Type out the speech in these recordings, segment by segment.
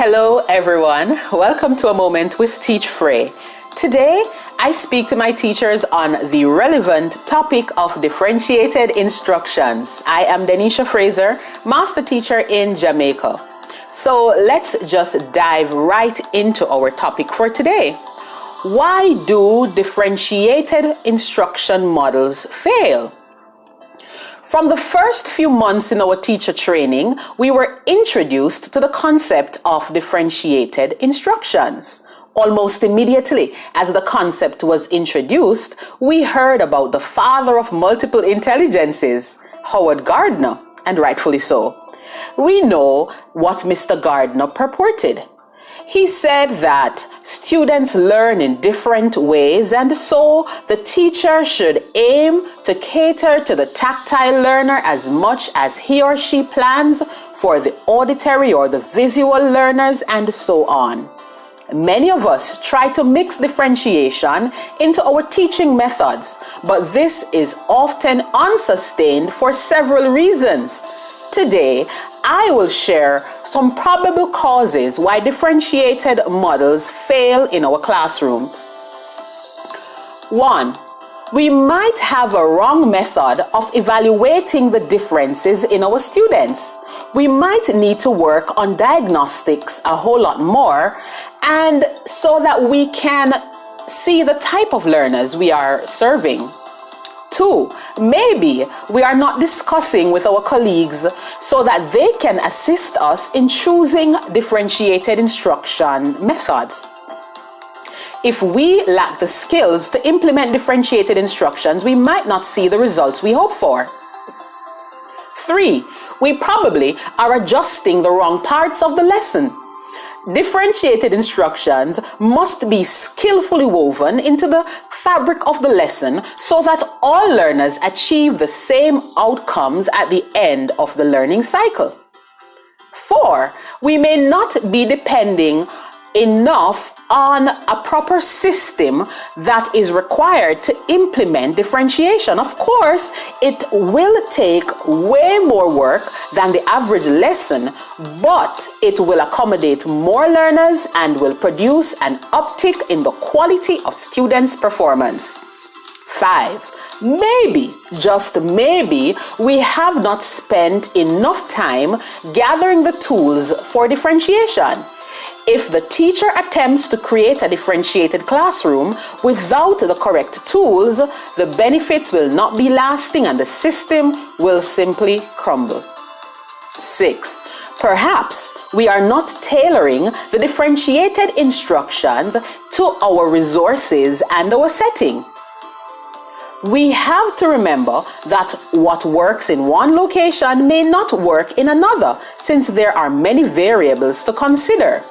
Hello everyone, welcome to A Moment with Teach Frey. Today, I speak to my teachers on the relevant topic of differentiated instructions. I am Denisha Fraser, master teacher in Jamaica. So let's just dive right into our topic for today. Why do differentiated instruction models fail? From the first few months in our teacher training, we were introduced to the concept of differentiated instructions. Almost immediately, as the concept was introduced, we heard about the father of multiple intelligences, Howard Gardner, and rightfully so. We know what Mr. Gardner purported. He said that students learn in different ways, and so the teacher should aim to cater to the tactile learner as much as he or she plans for the auditory or the visual learners, and so on. Many of us try to mix differentiation into our teaching methods, but this is often unsustained for several reasons. Today, I will share some probable causes why differentiated models fail in our classrooms. 1. We might have a wrong method of evaluating the differences in our students. We might need to work on diagnostics a whole lot more, and so that we can see the type of learners we are serving. 2, maybe we are not discussing with our colleagues so that they can assist us in choosing differentiated instruction methods. If we lack the skills to implement differentiated instructions, we might not see the results we hope for. 3, we probably are adjusting the wrong parts of the lesson. Differentiated instructions must be skillfully woven into the fabric of the lesson so that all learners achieve the same outcomes at the end of the learning cycle. 4, we may not be depending enough on a proper system that is required to implement differentiation. Of course, it will take way more work than the average lesson, but it will accommodate more learners and will produce an uptick in the quality of students' performance. 5, maybe, just maybe, we have not spent enough time gathering the tools for differentiation. If the teacher attempts to create a differentiated classroom without the correct tools, the benefits will not be lasting and the system will simply crumble. 6, perhaps we are not tailoring the differentiated instructions to our resources and our setting. We have to remember that what works in one location may not work in another, since there are many variables to consider.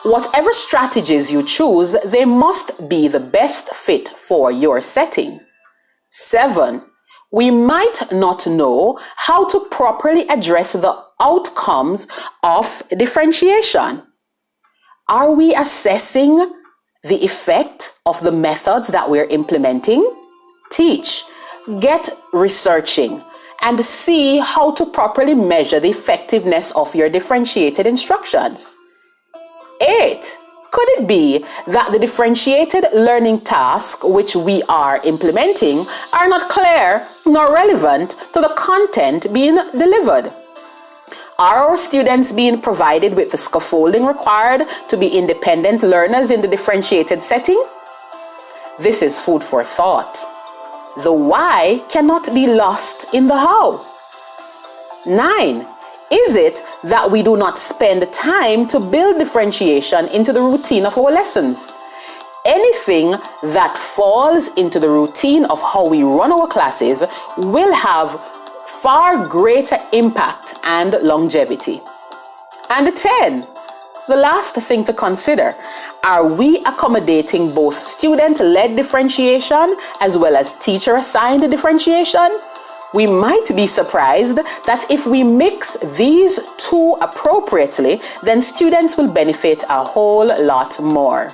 Whatever strategies you choose, they must be the best fit for your setting. 7, we might not know how to properly address the outcomes of differentiation. Are we assessing the effect of the methods that we're implementing? Teach, get researching, and see how to properly measure the effectiveness of your differentiated instructions. 8, could it be that the differentiated learning tasks which we are implementing are not clear nor relevant to the content being delivered? Are our students being provided with the scaffolding required to be independent learners in the differentiated setting? This is food for thought. The why cannot be lost in the how. 9, is it that we do not spend time to build differentiation into the routine of our lessons? Anything that falls into the routine of how we run our classes will have far greater impact and longevity. And 10, the last thing to consider, are we accommodating both student-led differentiation as well as teacher-assigned differentiation? We might be surprised that if we mix these two appropriately, then students will benefit a whole lot more.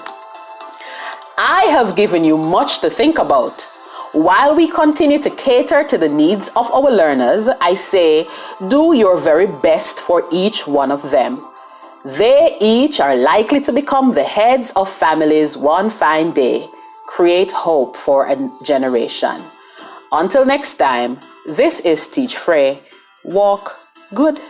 I have given you much to think about. While we continue to cater to the needs of our learners, I say, do your very best for each one of them. They each are likely to become the heads of families one fine day. Create hope for a generation. Until next time, this is Teach Frey. Walk good.